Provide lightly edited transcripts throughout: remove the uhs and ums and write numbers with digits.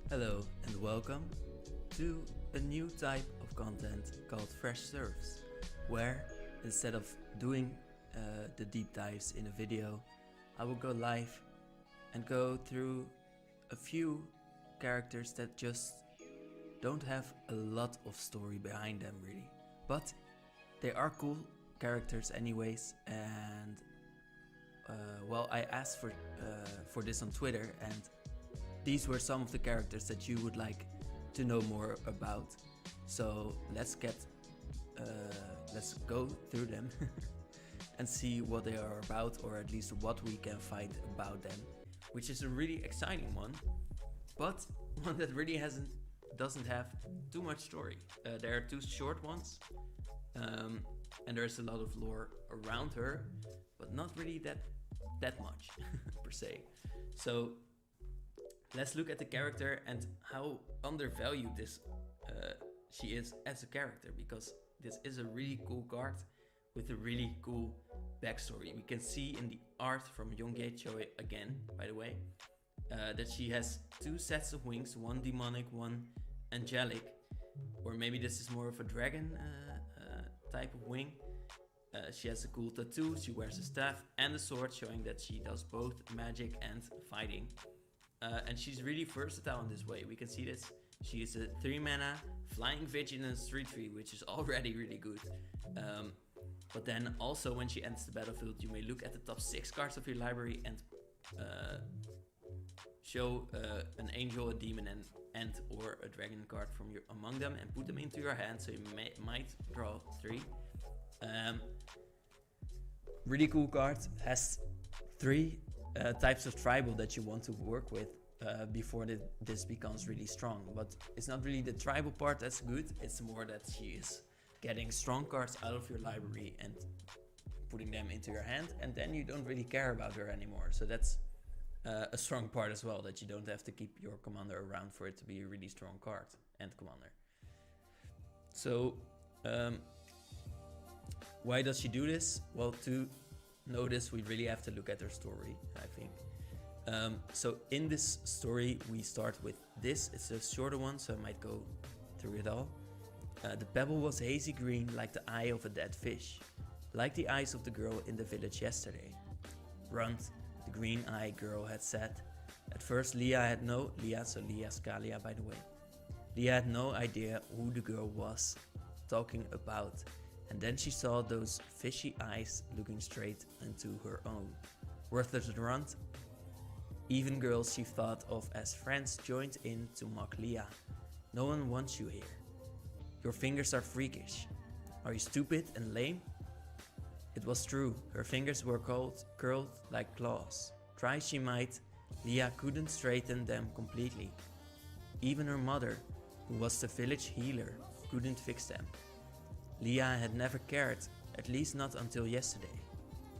Hello and welcome to a new type of content called Fresh Surfs, where instead of doing the deep dives in a video, I will go live and go through a few characters that just don't have a lot of story behind them really, but they are cool characters anyways. And I asked for this on Twitter, and these were some of the characters that you would like to know more about. So let's go through them and see what they are about, or at least what we can find about them, which is a really exciting one, but one that really doesn't have too much story. There are two short ones, and there's a lot of lore around her, but not really that much per se. So let's look at the character and how undervalued she is as a character, because this is a really cool card with a really cool backstory. We can see in the art from Youngye Choi again, by the way, that she has two sets of wings, one demonic, one angelic, or maybe this is more of a dragon type of wing. She has a cool tattoo, she wears a staff and a sword, showing that she does both magic and fighting. And she's really versatile in this way. We can see this. She is a 3 mana flying vigilance 3/3, which is already really good. But then also when she enters the battlefield, you may look at the top 6 cards of your library and show an angel, a demon, and or a dragon card from among them and put them into your hand, so you might draw 3. Really cool card. Has 3 types of tribal that you want to work with before this becomes really strong. But it's not really the tribal part that's good, it's more that she is getting strong cards out of your library and putting them into your hand, and then you don't really care about her anymore. So that's a strong part as well, that you don't have to keep your commander around for it to be a really strong card and commander. So why does she do this? Well, to know this, we really have to look at her story, I think. So in this story, we start with this. It's a shorter one, so I might go through it all. The pebble was hazy green like the eye of a dead fish, like the eyes of the girl in the village yesterday. Runt, the green-eyed girl, had said. At first Leah's Kaalia, by the way. Leah had no idea who the girl was talking about. And then she saw those fishy eyes looking straight into her own. Worthless runt. Even girls she thought of as friends joined in to mock Leah. No one wants you here. Your fingers are freakish. Are you stupid and lame? It was true. Her fingers were curled like claws. Try she might, Leah couldn't straighten them completely. Even her mother, who was the village healer, couldn't fix them. Leah had never cared, at least not until yesterday.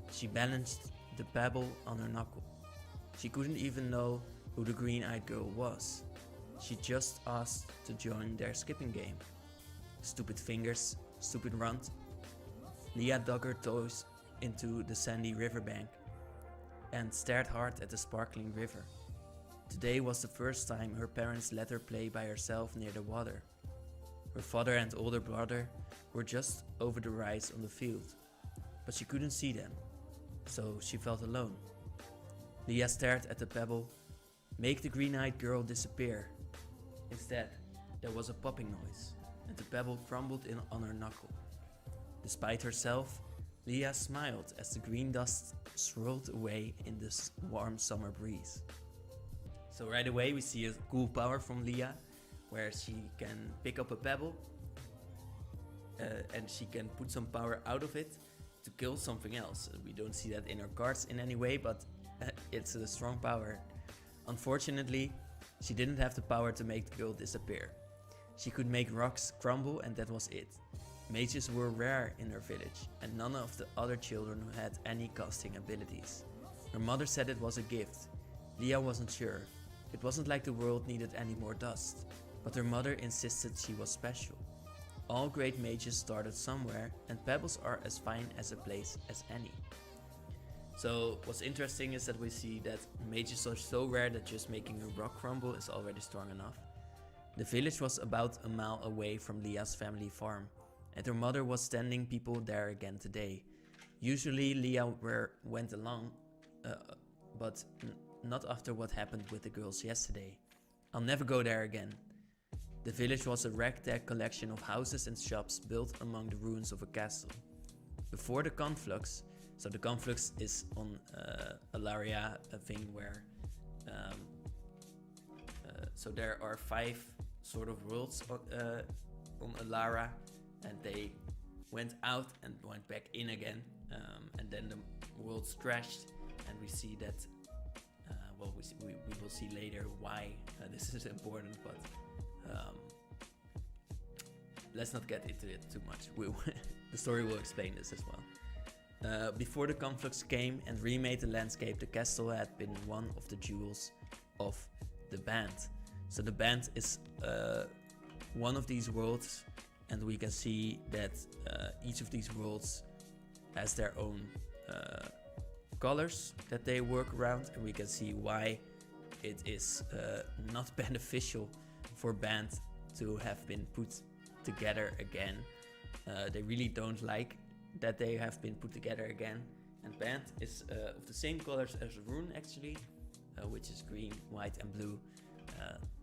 She balanced the pebble on her knuckle. She couldn't even know who the green-eyed girl was. She just asked to join their skipping game. Stupid fingers, stupid runt. Leah dug her toes into the sandy riverbank and stared hard at the sparkling river. Today was the first time her parents let her play by herself near the water. Her father and older brother were just over the rise on the field, but she couldn't see them, so she felt alone. Leah stared at the pebble. Make the green-eyed girl disappear. Instead, there was a popping noise, and the pebble crumbled in on her knuckle. Despite herself, Leah smiled as the green dust swirled away in the warm summer breeze. So right away we see a cool power from Leah, where she can pick up a pebble and she can put some power out of it to kill something else. We don't see that in her cards in any way, but it's a strong power. Unfortunately, she didn't have the power to make the girl disappear. She could make rocks crumble, and that was it. Mages were rare in her village, and none of the other children had any casting abilities. Her mother said it was a gift. Leah wasn't sure. It wasn't like the world needed any more dust. But her mother insisted she was special. All great mages started somewhere, and pebbles are as fine as a place as any. So what's interesting is that we see that mages are so rare that just making a rock crumble is already strong enough. The village was about a mile away from Leah's family farm, and her mother was sending people there again today. Usually Leah went along, but not after what happened with the girls yesterday. I'll never go there again. The village was a ragtag collection of houses and shops built among the ruins of a castle. Before the conflux, so the conflux is on Alaria, a thing where so there are 5 sort of worlds on Alara, and they went out and went back in again, and then the worlds crashed, and we see that well, we will see later why this is important, but let's not get into it too much. The story will explain this as well. Before the conflux came and remade the landscape, the castle had been one of the jewels of the band. So the band is one of these worlds, and we can see that each of these worlds has their own colors that they work around, and we can see why it is not beneficial for band to have been put together again. They really don't like that they have been put together again, and band is of the same colors as Rune actually, which is green, white and blue.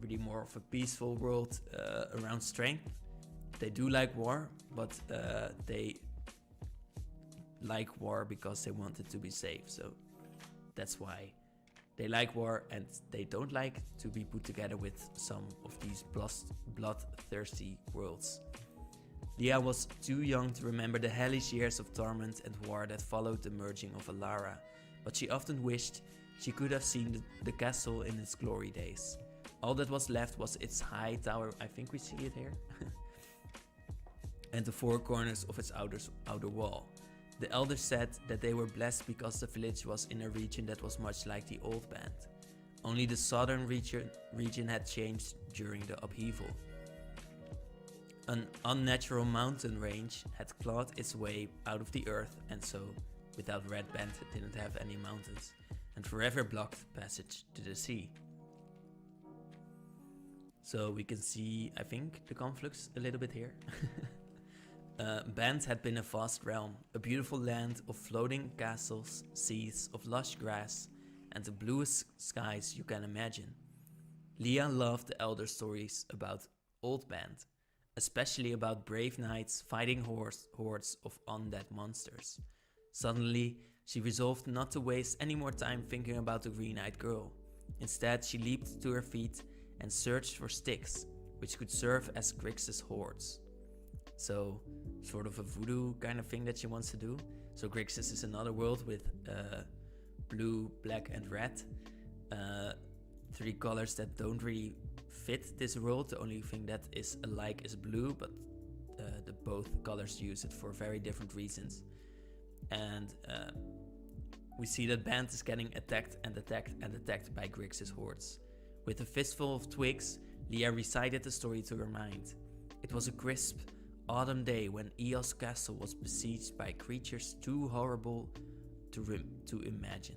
Really more of a peaceful world around strength. They do like war, but they like war because they want it to be safe, so that's why they like war, and they don't like to be put together with some of these bloodthirsty worlds. Leah was too young to remember the hellish years of torment and war that followed the merging of Alara, but she often wished she could have seen the castle in its glory days. All that was left was its high tower, I think we see it here, and the 4 corners of its outer wall. The elders said that they were blessed because the village was in a region that was much like the old band. Only the southern region had changed during the upheaval. An unnatural mountain range had clawed its way out of the earth, and so, without Red Band, it didn't have any mountains, and forever blocked passage to the sea. So we can see, I think, the conflux a little bit here. Band had been a vast realm, a beautiful land of floating castles, seas of lush grass, and the bluest skies you can imagine. Leah loved the elder stories about Old Band, especially about brave knights fighting hordes of undead monsters. Suddenly, she resolved not to waste any more time thinking about the green-eyed girl. Instead, she leaped to her feet and searched for sticks, which could serve as Grixis hordes. So, sort of a voodoo kind of thing that she wants to do. So Grixis is another world with blue, black and red. 3 colors that don't really fit this world. The only thing that is alike is blue, but the both colors use it for very different reasons. And we see that Band is getting attacked and attacked and attacked by Grixis hordes. With a fistful of twigs, Leah recited the story to her mind. It was a crisp autumn day when Eos castle was besieged by creatures too horrible to imagine.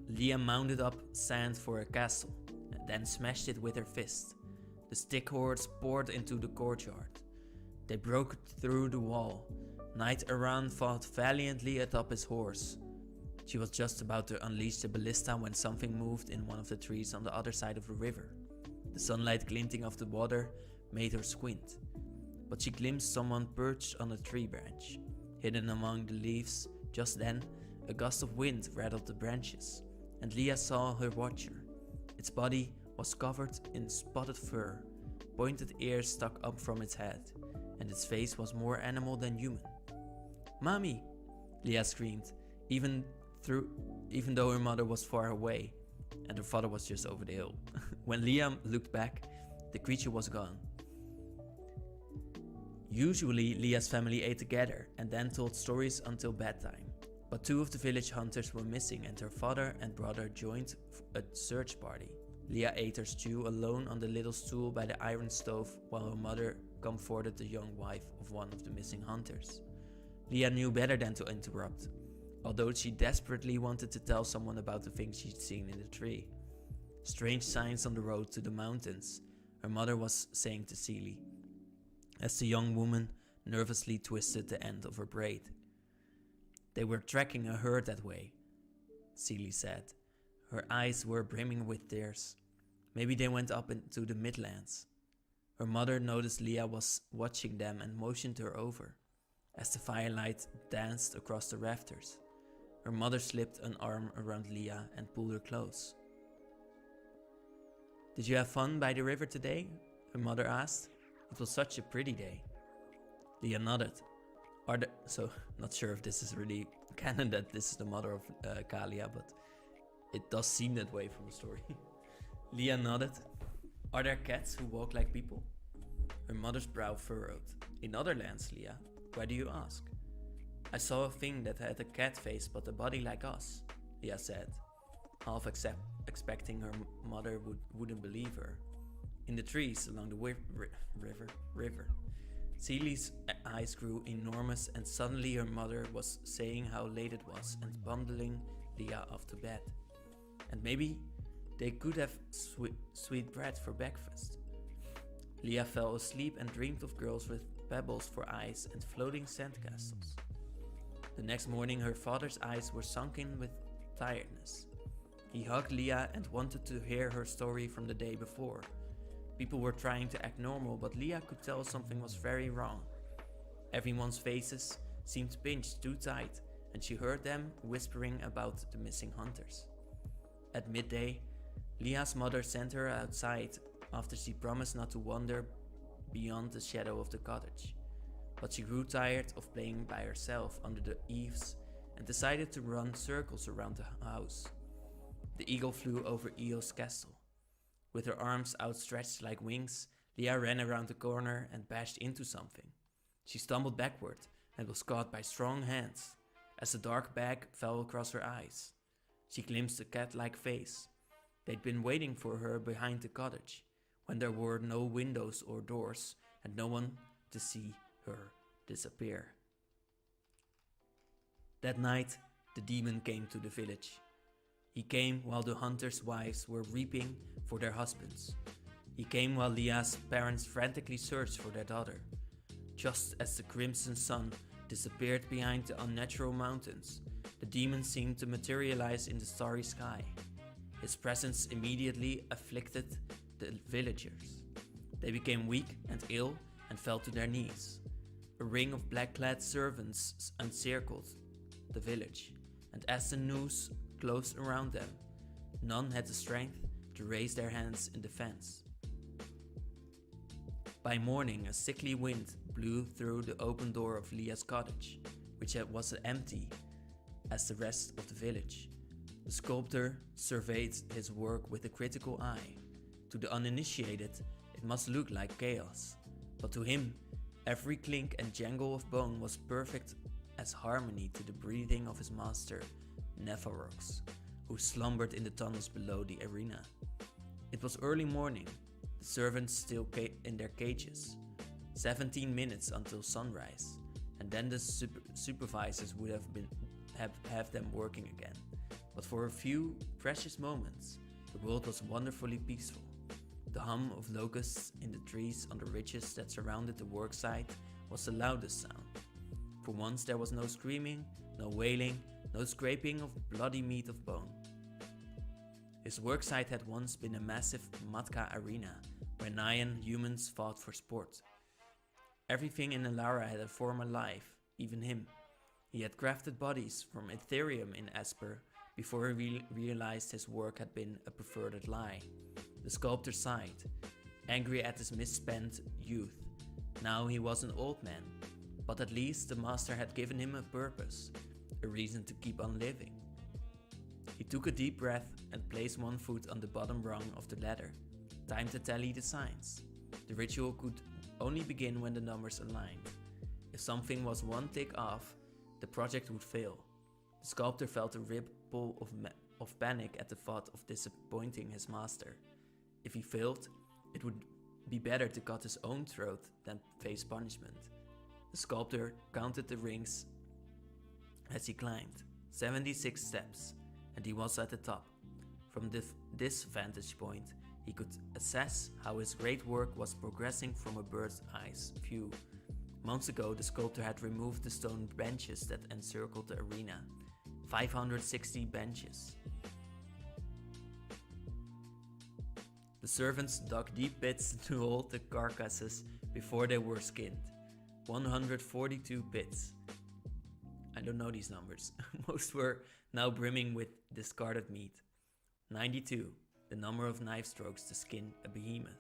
Leah mounded up sand for a castle, and then smashed it with her fist. The stick hordes poured into the courtyard. They broke through the wall. Knight Aran fought valiantly atop his horse. She was just about to unleash the ballista when something moved in one of the trees on the other side of the river. The sunlight glinting off the water made her squint, but she glimpsed someone perched on a tree branch. Hidden among the leaves, just then, a gust of wind rattled the branches, and Leah saw her watcher. Its body was covered in spotted fur, pointed ears stuck up from its head, and its face was more animal than human. "Mommy!" Leah screamed, even though her mother was far away, and her father was just over the hill. When Leah looked back, the creature was gone. Usually, Leah's family ate together and then told stories until bedtime. But 2 of the village hunters were missing, and her father and brother joined a search party. Leah ate her stew alone on the little stool by the iron stove while her mother comforted the young wife of one of the missing hunters. Leah knew better than to interrupt. although she desperately wanted to tell someone about the things she'd seen in the tree. Strange signs on the road to the mountains, her mother was saying to Celie, as the young woman nervously twisted the end of her braid. They were tracking a herd that way, Celie said. Her eyes were brimming with tears. Maybe they went up into the Midlands. Her mother noticed Leah was watching them and motioned her over, as the firelight danced across the rafters. Her mother slipped an arm around Leah and pulled her close. Did you have fun by the river today? Her mother asked. It was such a pretty day. Leah nodded. Not sure if this is really canon that this is the mother of Kaalia, but it does seem that way from the story. Leah nodded. Are there cats who walk like people? Her mother's brow furrowed. In other lands, Leah. Why do you ask? I saw a thing that had a cat face but a body like us, Leah said, half expecting her mother wouldn't believe her. In the trees along the river. Celie's eyes grew enormous and suddenly her mother was saying how late it was and bundling Leah off to bed. And maybe they could have sweet bread for breakfast. Leah fell asleep and dreamed of girls with pebbles for eyes and floating sandcastles. The next morning her father's eyes were sunken with tiredness. He hugged Leah and wanted to hear her story from the day before. People were trying to act normal, but Leah could tell something was very wrong. Everyone's faces seemed pinched too tight, and she heard them whispering about the missing hunters. At midday, Leah's mother sent her outside after she promised not to wander beyond the shadow of the cottage. But she grew tired of playing by herself under the eaves and decided to run circles around the house. The eagle flew over Eo's castle. With her arms outstretched like wings, Leah ran around the corner and bashed into something. She stumbled backward and was caught by strong hands as a dark bag fell across her eyes. She glimpsed a cat-like face. They'd been waiting for her behind the cottage, when there were no windows or doors and no one to see her disappear. That night, the demon came to the village. He came while the hunters' wives were weeping for their husbands. He came while Leah's parents frantically searched for their daughter. Just as the crimson sun disappeared behind the unnatural mountains, the demon seemed to materialize in the starry sky. His presence immediately afflicted the villagers. They became weak and ill and fell to their knees. A ring of black-clad servants encircled the village, and as the noose closed around them, none had the strength to raise their hands in defense. By morning, a sickly wind blew through the open door of Leah's cottage, which was empty as the rest of the village. The sculptor surveyed his work with a critical eye. To the uninitiated, it must look like chaos, but to him, every clink and jangle of bone was perfect as harmony to the breathing of his master, Nephorox, who slumbered in the tunnels below the arena. It was early morning, the servants still in their cages. 17 minutes until sunrise, and then the supervisors would have them working again. But for a few precious moments, the world was wonderfully peaceful. The hum of locusts in the trees on the ridges that surrounded the worksite was the loudest sound. For once there was no screaming, no wailing, no scraping of bloody meat of bone. His worksite had once been a massive Matka arena where Nyan humans fought for sport. Everything in Elara had a former life, even him. He had crafted bodies from Ethereum in Esper before he realized his work had been a perverted lie. The sculptor sighed, angry at his misspent youth. Now he was an old man, but at least the master had given him a purpose, a reason to keep on living. He took a deep breath and placed one foot on the bottom rung of the ladder. Time to tally the signs. The ritual could only begin when the numbers aligned. If something was one tick off, the project would fail. The sculptor felt a ripple of panic at the thought of disappointing his master. If he failed, it would be better to cut his own throat than face punishment. The sculptor counted the rings as he climbed. 76 steps, and he was at the top. From this vantage point, he could assess how his great work was progressing from a bird's eye's view. Months ago, the sculptor had removed the stone benches that encircled the arena. 560 benches. The servants dug deep pits to hold the carcasses before they were skinned. 142 pits. I don't know these numbers. Most were now brimming with discarded meat. 92. The number of knife strokes to skin a behemoth.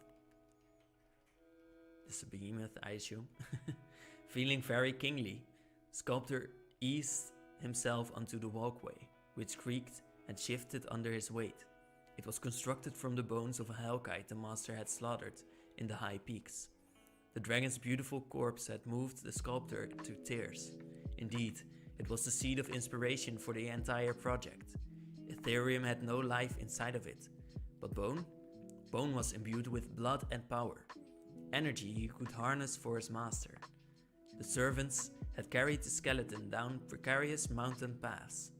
This is a behemoth, I assume. Feeling very kingly, sculptor eased himself onto the walkway, which creaked and shifted under his weight. It was constructed from the bones of a hellkite the master had slaughtered in the high peaks. The dragon's beautiful corpse had moved the sculptor to tears. Indeed, it was the seed of inspiration for the entire project. Ethereum had no life inside of it, but Bone was imbued with blood and power, energy he could harness for his master. The servants had carried the skeleton down precarious mountain paths.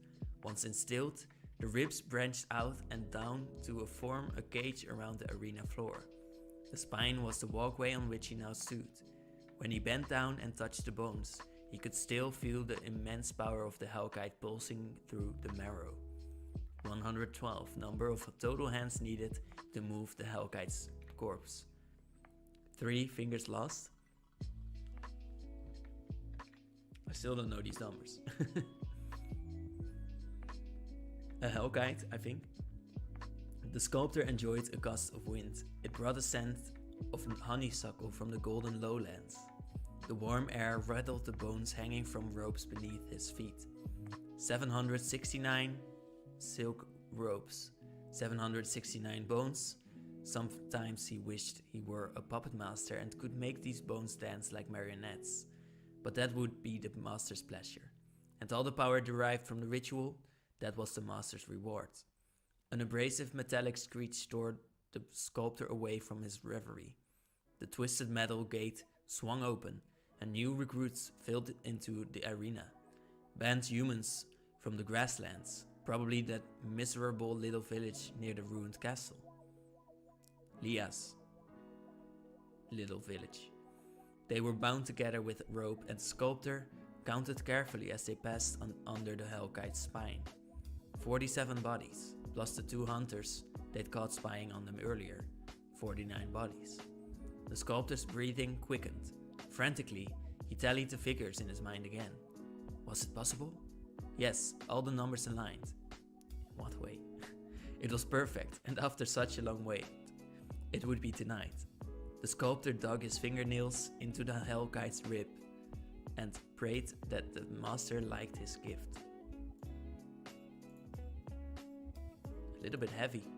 Once instilled, the ribs branched out and down to form a cage around the arena floor. The spine was the walkway on which he now stood. When he bent down and touched the bones, he could still feel the immense power of the hellkite pulsing through the marrow. 112, number of total hands needed to move the hellkite's corpse. 3 fingers lost. I still don't know these numbers. A hellkite, I think. The sculptor enjoyed a gust of wind. It brought a scent of honeysuckle from the golden lowlands. The warm air rattled the bones hanging from ropes beneath his feet. 769 silk ropes, 769 bones. Sometimes he wished he were a puppet master and could make these bones dance like marionettes. But that would be the master's pleasure. And all the power derived from the ritual, that was the master's reward. An abrasive metallic screech tore the sculptor away from his reverie. The twisted metal gate swung open, and new recruits filled into the arena. Banned humans from the grasslands, probably that miserable little village near the ruined castle. Lia's little village. They were bound together with rope, and the sculptor counted carefully as they passed under the hellkite's spine. 47 bodies, plus the 2 hunters they'd caught spying on them earlier. 49 bodies. The sculptor's breathing quickened. Frantically, he tallied the figures in his mind again. Was it possible? Yes, all the numbers aligned. In what way? It was perfect, and after such a long wait, it would be tonight. The sculptor dug his fingernails into the hellkite's rib and prayed that the master liked his gift. A little bit heavy.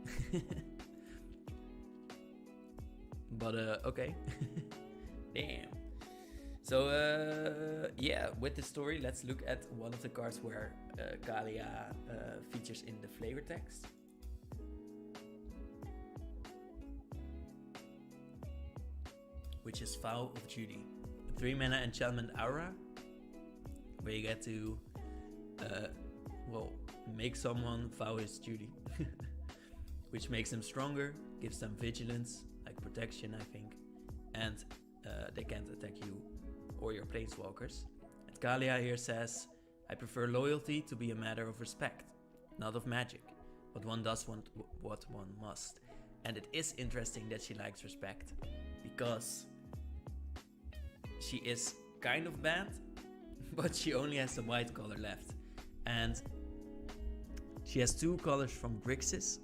But okay. Damn. So yeah, with the story, let's look at one of the cards where Kaalia features in the flavor text. Which is Vow of Duty. A 3-mana enchantment aura, where you get to make someone vow his duty. Which makes them stronger, gives them vigilance, like protection I think, and they can't attack you or your planeswalkers. And Kaalia here says, I prefer loyalty to be a matter of respect, not of magic, but one does want what one must. And it is interesting that she likes respect, because she is kind of bad, but she only has the white color left. And she has 2 colors from Grixis,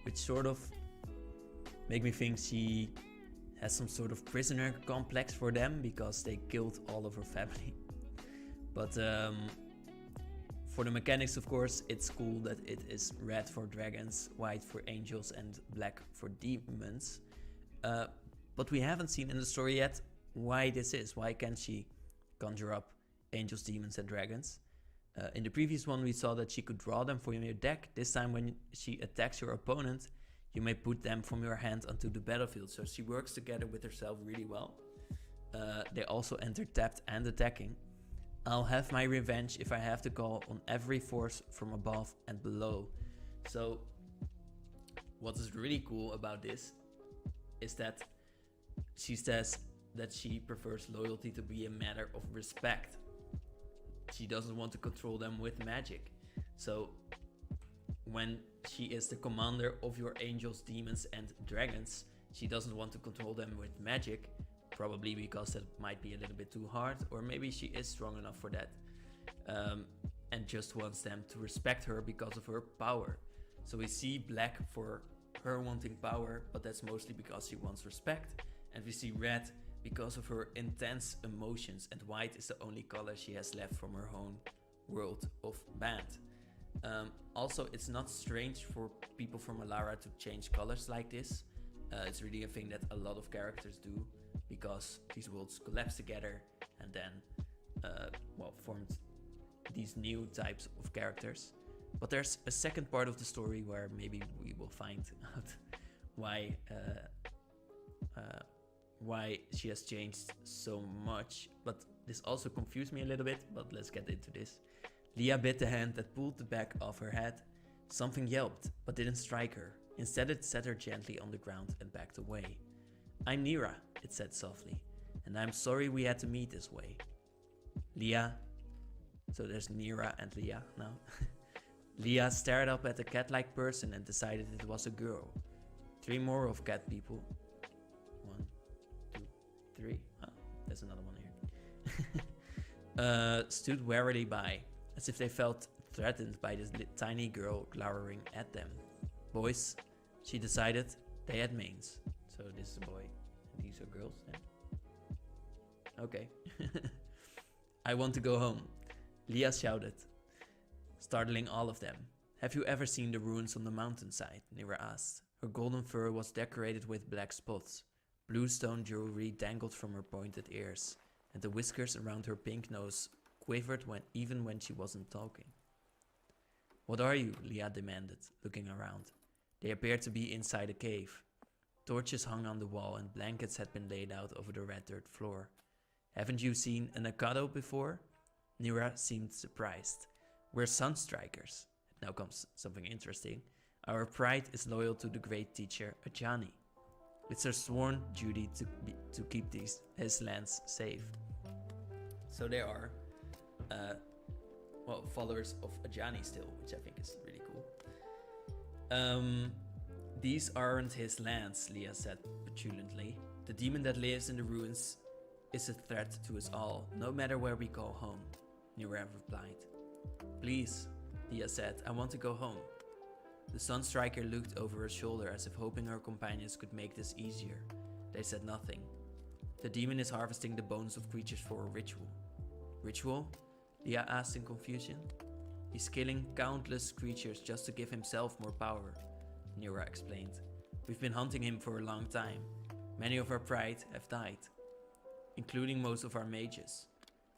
which sort of make me think she has some sort of prisoner complex for them because they killed all of her family. But for the mechanics, of course, it's cool that it is red for dragons, white for angels, and black for demons. But we haven't seen in the story yet why this is. Why can't she conjure up angels, demons, and dragons? In the previous one, we saw that she could draw them from your deck. This time, when she attacks your opponent, you may put them from your hand onto the battlefield. So she works together with herself really well. They also enter tapped and attacking. I'll have my revenge if I have to call on every force from above and below. So what is really cool about this is that she says that she prefers loyalty to be a matter of respect. She doesn't want to control them with magic. So when she is the commander of your angels, demons and dragons, she doesn't want to control them with magic, probably because that might be a little bit too hard, or maybe she is strong enough for that, and just wants them to respect her because of her power. So we see black for her wanting power, but that's mostly because she wants respect, and we see red because of her intense emotions, and white is the only color she has left from her own world of band. Also, it's not strange for people from Alara to change colors like this. It's really a thing that a lot of characters do, because these worlds collapse together and then formed these new types of characters. But there's a second part of the story where maybe we will find out why she has changed so much. But this also confused me a little bit, but let's get into this. Leah bit the hand that pulled the back of her head. Something yelped, but didn't strike her. Instead, it set her gently on the ground and backed away. I'm Nira, it said softly, and I'm sorry we had to meet this way. Leah, so there's Nira and Leah now. Leah stared up at the cat-like person and decided it was a girl. 3 more of cat people. 1, 2, 3. Oh, there's another one here. Stood warily by, as if they felt threatened by this tiny girl glowering at them. Boys, she decided, they had manes. So this is a boy, and these are girls then. Okay. I want to go home, Leah shouted, startling all of them. Have you ever seen the ruins on the mountainside? Nira asked. Her golden fur was decorated with black spots. Blue stone jewelry dangled from her pointed ears, and the whiskers around her pink nose quivered even when she wasn't talking. What are you? Leah demanded, looking around. They appeared to be inside a cave. Torches hung on the wall and blankets had been laid out over the red dirt floor. Haven't you seen an Akado before? Nira seemed surprised. We're Sunstrikers. Now comes something interesting. Our pride is loyal to the great teacher Ajani. It's our sworn duty to keep his lands safe. So they are followers of Ajani still, which I think is really cool. These aren't his lands, Leah said petulantly. The demon that lives in the ruins is a threat to us all, no matter where we go home, Nira replied. Please, Leah said, I want to go home. The Sunstriker looked over her shoulder as if hoping her companions could make this easier. They said nothing. The demon is harvesting the bones of creatures for a ritual. Ritual? Leah asked in confusion. He's killing countless creatures just to give himself more power, Nira explained. We've been hunting him for a long time. Many of our pride have died, including most of our mages.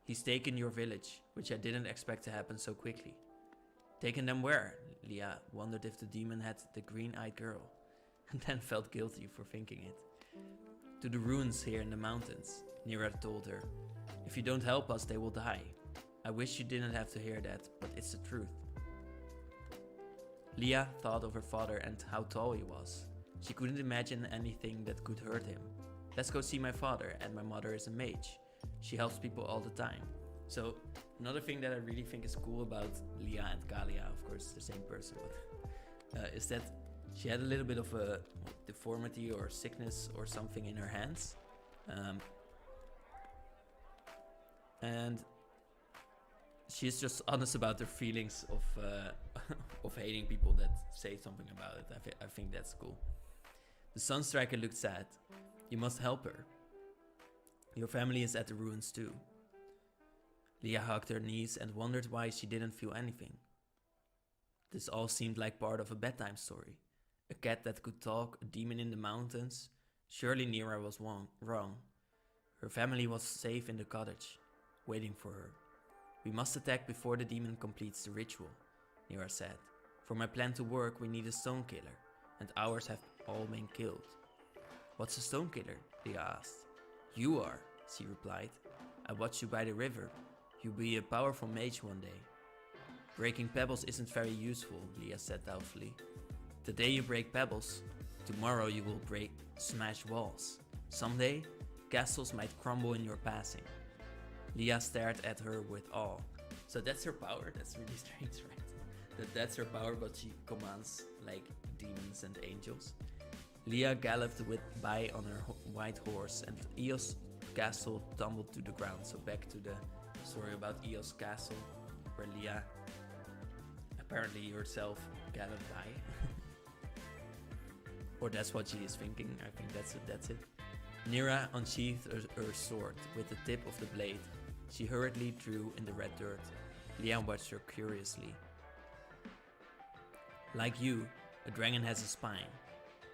He's taken your village, which I didn't expect to happen so quickly. Taken them where? Leah wondered if the demon had the green-eyed girl, and then felt guilty for thinking it. To the ruins here in the mountains, Nira told her. If you don't help us, they will die. I wish you didn't have to hear that, but it's the truth. Leah thought of her father and how tall he was. She couldn't imagine anything that could hurt him. Let's go see my father, and my mother is a mage. She helps people all the time. So another thing that I really think is cool about Leah and Kaalia, of course the same person, but is that she had a little bit of a deformity or sickness or something in her hands. And she's just honest about her feelings of of hating people that say something about it. I think that's cool. The Sunstriker looked sad. You must help her. Your family is at the ruins too. Leah hugged her knees and wondered why she didn't feel anything. This all seemed like part of a bedtime story. A cat that could talk, a demon in the mountains. Surely Nira was wrong. Her family was safe in the cottage, waiting for her. We must attack before the demon completes the ritual, Nira said. For my plan to work, we need a stone killer, and ours have all been killed. What's a stone killer? Leah asked. You are, she replied. I watched you by the river. You'll be a powerful mage one day. Breaking pebbles isn't very useful, Leah said doubtfully. The day you break pebbles, tomorrow you will smash walls. Someday, castles might crumble in your passing. Leah stared at her with awe. So that's her power. That's really strange, right? That's her power, but she commands like demons and angels. Leah galloped by on her white horse, and Eos' castle tumbled to the ground. So back to the story about Eos' castle, where Leah apparently herself galloped by. Or that's what she is thinking. I think that's it. Nira unsheathed her sword with the tip of the blade. She hurriedly drew in the red dirt. Leah watched her curiously. Like you, a dragon has a spine,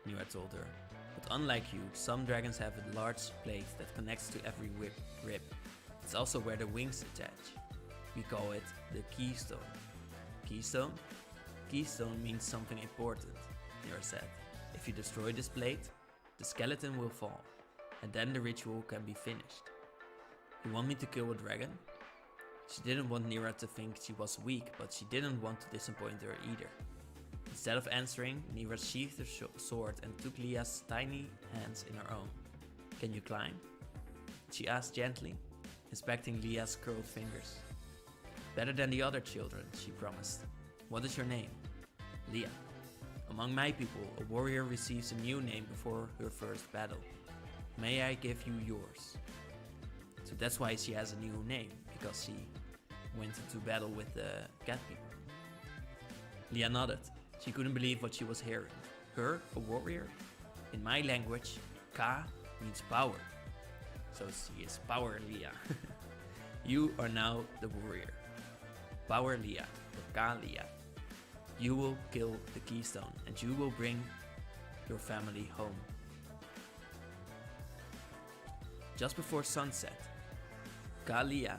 Nira told her. But unlike you, some dragons have a large plate that connects to every rib. It's also where the wings attach. We call it the keystone. Keystone? Keystone means something important, Nira said. If you destroy this plate, the skeleton will fall, and then the ritual can be finished. You want me to kill a dragon? She didn't want Nira to think she was weak, but she didn't want to disappoint her either. Instead of answering, Nira sheathed her sword and took Leah's tiny hands in her own. Can you climb? She asked gently, inspecting Leah's curled fingers. Better than the other children, she promised. What is your name? Leah. Among my people, a warrior receives a new name before her first battle. May I give you yours? So that's why she has a new name, because she went into battle with the cat people. Leah nodded. She couldn't believe what she was hearing. Her, a warrior? In my language, Ka means power. So she is Power Leah. You are now the warrior. Power Leah, or Kaalia. You will kill the keystone, and you will bring your family home. Just before sunset, Kaalia,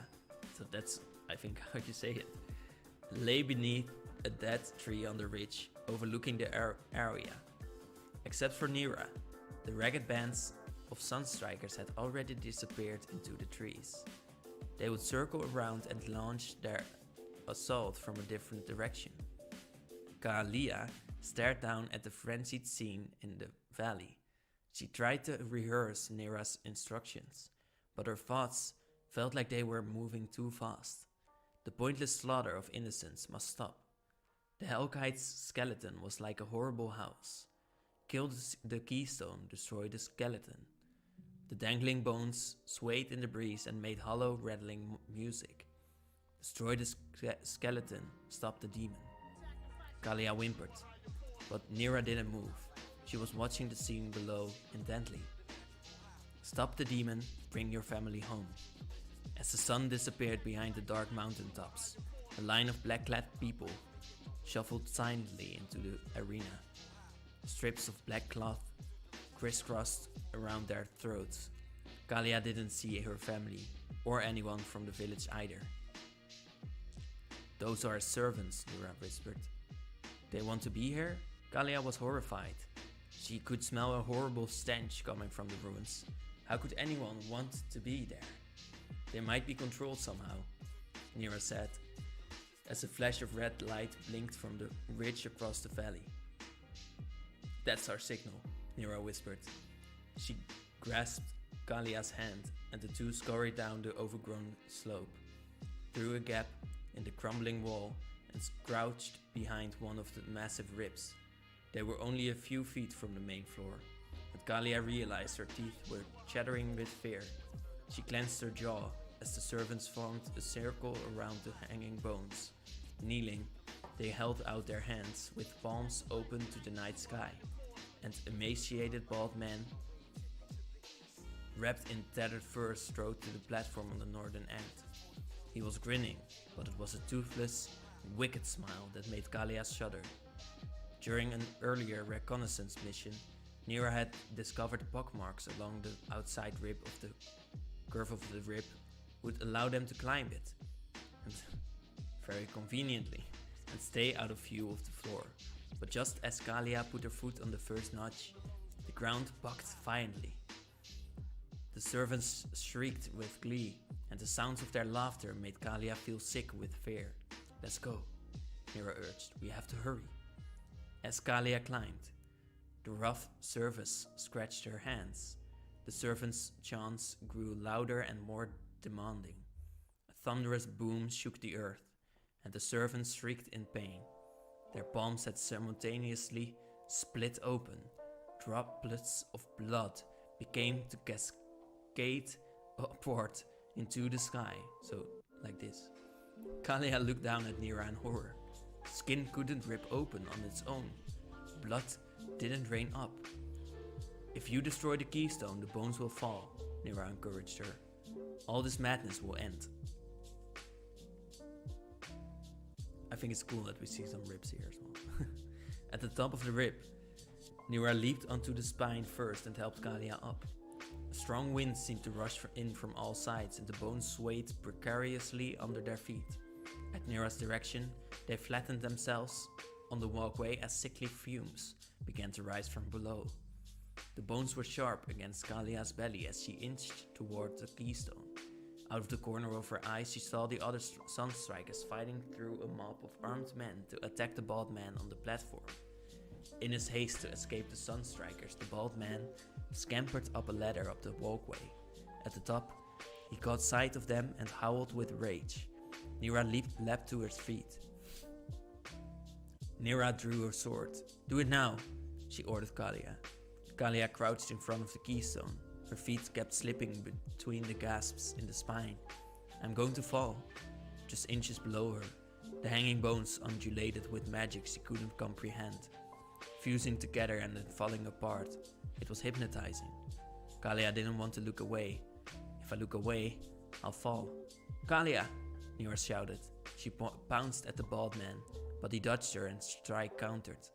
so that's I think how you say it, lay beneath a dead tree on the ridge overlooking the area. Except for Nira, the ragged bands of Sunstrikers had already disappeared into the trees. They would circle around and launch their assault from a different direction. Kaalia stared down at the frenzied scene in the valley. She tried to rehearse Nira's instructions, but her thoughts felt like they were moving too fast. The pointless slaughter of innocents must stop. The Hellkite's skeleton was like a horrible house. Kill the keystone, destroy the skeleton. The dangling bones swayed in the breeze and made hollow, rattling music. Destroy the skeleton, stop the demon. Kaalia whimpered, but Nira didn't move. She was watching the scene below intently. Stop the demon, bring your family home. As the sun disappeared behind the dark mountain tops, a line of black-clad people shuffled silently into the arena. Strips of black cloth crisscrossed around their throats. Kaalia didn't see her family, or anyone from the village either. Those are servants, Nira whispered. They want to be here? Kaalia was horrified. She could smell a horrible stench coming from the ruins. How could anyone want to be there? They might be controlled somehow, Nira said, as a flash of red light blinked from the ridge across the valley. That's our signal, Nira whispered. She grasped Kaalia's hand, and the two scurried down the overgrown slope, through a gap in the crumbling wall, and crouched behind one of the massive ribs. They were only a few feet from the main floor, but Kaalia realized her teeth were chattering with fear. She clenched her jaw as the servants formed a circle around the hanging bones. Kneeling, they held out their hands with palms open to the night sky. An emaciated bald man, wrapped in tattered fur, strode to the platform on the northern end. He was grinning, but it was a toothless, wicked smile that made Kaalia shudder. During an earlier reconnaissance mission, Nira had discovered pockmarks along the outside rib of the curve of the rib would allow them to climb it, and very conveniently, and stay out of view of the floor. But just as Kaalia put her foot on the first notch, the ground bucked violently. The servants shrieked with glee, and the sounds of their laughter made Kaalia feel sick with fear. "Let's go," Nira urged. "We have to hurry." As Kaalia climbed, the rough service scratched her hands. The servants' chants grew louder and more demanding. A thunderous boom shook the earth, and the servants shrieked in pain. Their palms had simultaneously split open. Droplets of blood began to cascade upward into the sky. So, like this. Kaalia looked down at Nira in horror. Skin couldn't rip open on its own. Blood didn't rain up. "If you destroy the keystone, the bones will fall," Nira encouraged her. "All this madness will end." I think it's cool that we see some ribs here as well. At the top of the rib, Nira leaped onto the spine first and helped Kaalia up. A strong wind seemed to rush in from all sides, and the bones swayed precariously under their feet. At Nira's direction, they flattened themselves on the walkway as sickly fumes began to rise from below. The bones were sharp against Kaalia's belly as she inched toward the keystone. Out of the corner of her eye, she saw the other Sunstrikers fighting through a mob of armed men to attack the bald man on the platform. In his haste to escape the Sunstrikers, the bald man scampered up a ladder up the walkway. At the top, he caught sight of them and howled with rage. Nira leapt to her feet. Nira drew her sword. "Do it now," she ordered Kaalia. Kaalia crouched in front of the keystone. Her feet kept slipping between the gasps in the spine. "I'm going to fall." Just inches below her, the hanging bones undulated with magic she couldn't comprehend, fusing together and then falling apart. It was hypnotizing. Kaalia didn't want to look away. "If I look away, I'll fall." "Kaalia!" Nira shouted. She pounced at the bald man, but he dodged her and strike countered.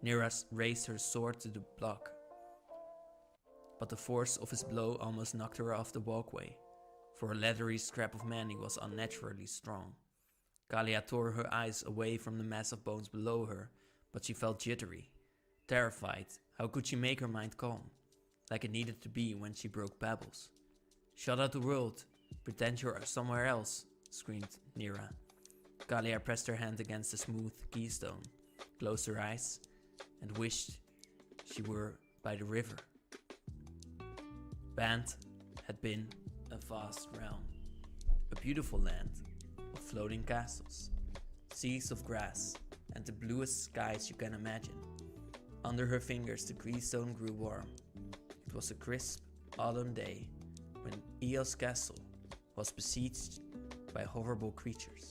Nira raised her sword to the block, but the force of his blow almost knocked her off the walkway. For a leathery scrap of man, he was unnaturally strong. Kaalia tore her eyes away from the mass of bones below her, but she felt jittery. Terrified, how could she make her mind calm? Like it needed to be when she broke pebbles. "Shut out the world. Pretend you're somewhere else," screamed Nira. Kaalia pressed her hand against the smooth keystone, closed her eyes, and wished she were by the river. Band had been a vast realm, a beautiful land of floating castles, seas of grass, and the bluest skies you can imagine. Under her fingers the keystone grew warm. It was a crisp autumn day when Eos Castle was besieged by horrible creatures.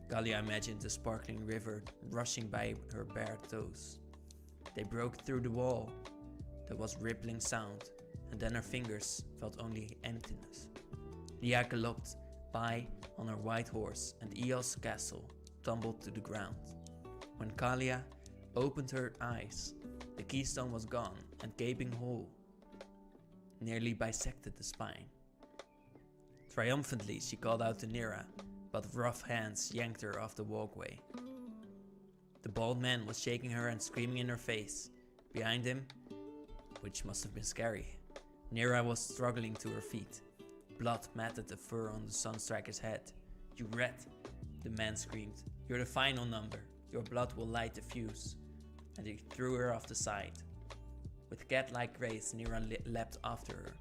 Kaalia imagined the sparkling river rushing by her bare toes. They broke through the wall. There was rippling sound, and then her fingers felt only emptiness. Lia galloped by on her white horse, and Eos Castle tumbled to the ground. When Kaalia opened her eyes, the keystone was gone, and gaping hole nearly bisected the spine. Triumphantly, she called out to Nira, but rough hands yanked her off the walkway. The bald man was shaking her and screaming in her face. Behind him, which must have been scary, Nira was struggling to her feet. Blood matted the fur on the Sunstriker's head. "You rat," the man screamed. "You're the final number. Your blood will light the fuse." And he threw her off the side. With cat-like grace, Nira leapt after her.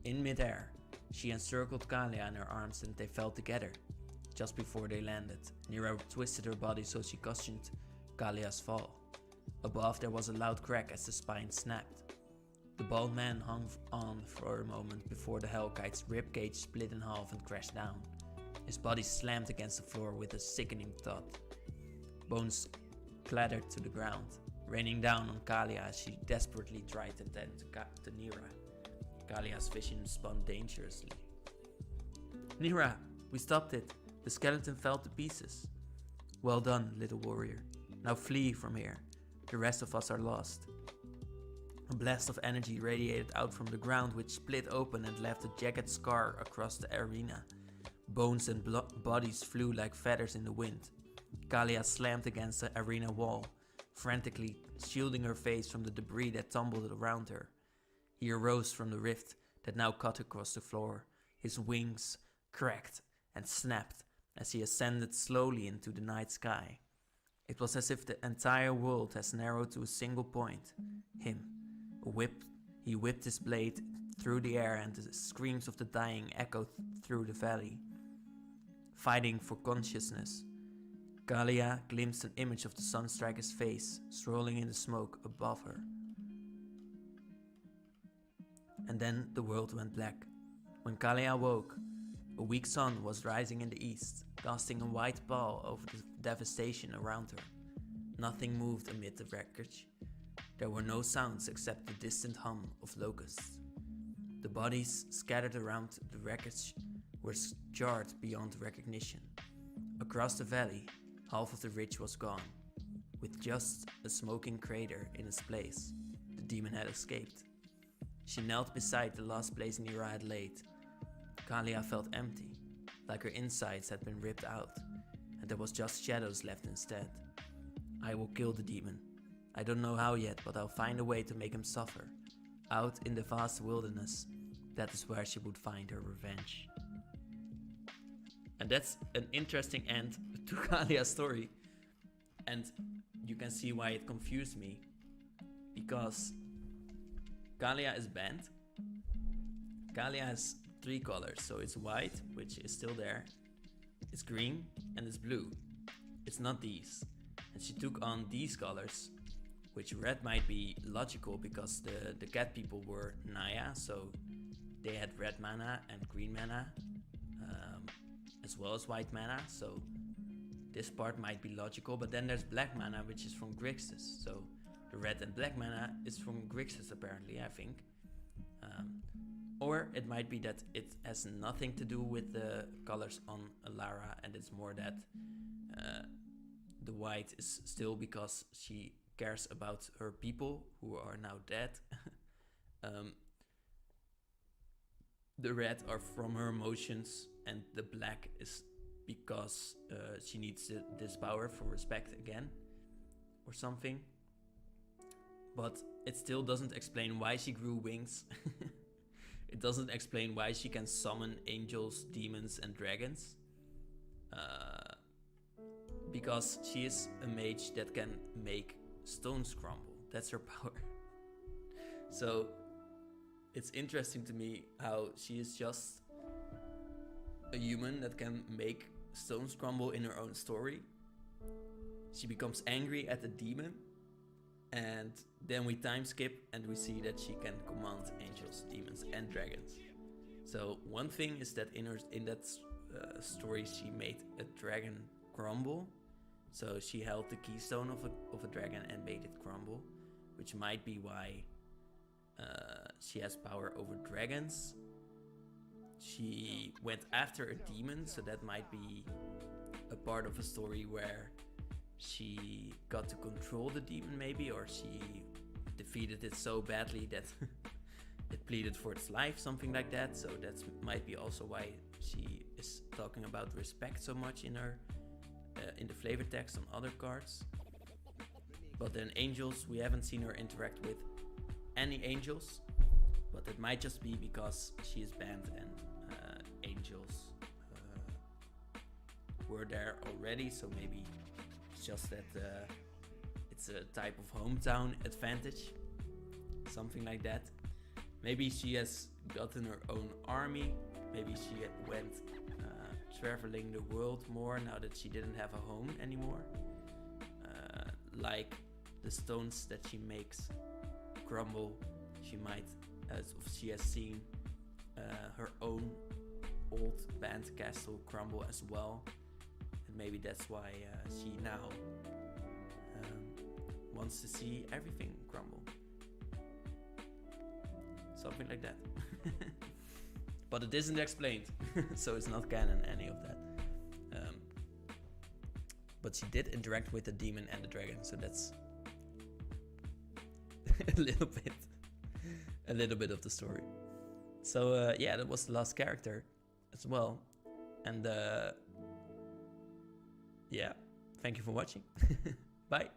In midair, she encircled Kaalia in her arms and they fell together. Just before they landed, Nira twisted her body so she cushioned Kaalia's fall. Above, there was a loud crack as the spine snapped. The bald man hung on for a moment before the Hellkite's ribcage split in half and crashed down. His body slammed against the floor with a sickening thud. Bones clattered to the ground, raining down on Kaalia as she desperately tried to tend to Nira. Kaalia's vision spun dangerously. "Nira, we stopped it. The skeleton fell to pieces." "Well done, little warrior. Now flee from here. The rest of us are lost." A blast of energy radiated out from the ground, which split open and left a jagged scar across the arena. Bones and bodies flew like feathers in the wind. Kaalia slammed against the arena wall, frantically shielding her face from the debris that tumbled around her. He arose from the rift, that now cut across the floor. His wings cracked and snapped as he ascended slowly into the night sky. It was as if the entire world has narrowed to a single point. Him. He whipped his blade through the air, and the screams of the dying echoed through the valley. Fighting for consciousness, Kaalia glimpsed an image of the Sunstriker's face, swirling in the smoke above her. And then the world went black. When Kaalia woke, a weak sun was rising in the east, casting a white pall over the devastation around her. Nothing moved amid the wreckage. There were no sounds except the distant hum of locusts. The bodies scattered around the wreckage were jarred beyond recognition. Across the valley, half of the ridge was gone. With just a smoking crater in its place, the demon had escaped. She knelt beside the last place Nira had laid. Kaalia felt empty, like her insides had been ripped out, and there was just shadows left instead. I will kill the demon. I don't know how yet, but I'll find a way to make him suffer. Out in the vast wilderness, that is where she would find her revenge. And that's an interesting end to Kaalia's story. And you can see why it confused me. Because Kaalia is banned. Kaalia has 3 colors. So it's white, which is still there. It's green and it's blue. It's not these. And she took on these colors, which red might be logical because the cat people were Naya. So they had red mana and green mana, as well as white mana. So this part might be logical, but then there's black mana, which is from Grixis. So the red and black mana is from Grixis apparently, I think. Or it might be that it has nothing to do with the colors on Alara, and it's more that the white is still because she cares about her people who are now dead. The red are from her emotions, and the black is because she needs this power for respect again, or something. But it still doesn't explain why she grew wings. It doesn't explain why she can summon angels, demons, and dragons. Because she is a mage that can make stones crumble. That's her power. So it's interesting to me how she is just a human that can make stones crumble in her own story. She becomes angry at the demon, and then we time skip and we see that she can command angels, demons, and dragons. So one thing is that in that story she made a dragon crumble. So she held the keystone of a dragon and made it crumble, which might be why she has power over dragons. She went after a demon, so that might be a part of a story where she got to control the demon maybe, or she defeated it so badly that it pleaded for its life, something like that. So that might be also why she is talking about respect so much in her in the flavor text on other cards. But then angels, we haven't seen her interact with any angels, but it might just be because she is banned and angels were there already. So maybe it's just that it's a type of hometown advantage, something like that. Maybe she has gotten her own army. Maybe she went traveling the world more now that she didn't have a home anymore. Like the stones that she makes crumble, she might, as she has seen her own old banned castle crumble as well. And maybe that's why she now wants to see everything crumble. Something like that. But it isn't explained, so it's not canon, any of that. But she did interact with the demon and the dragon, so that's a little bit of the story. So yeah, that was the last character as well. And yeah, thank you for watching. Bye.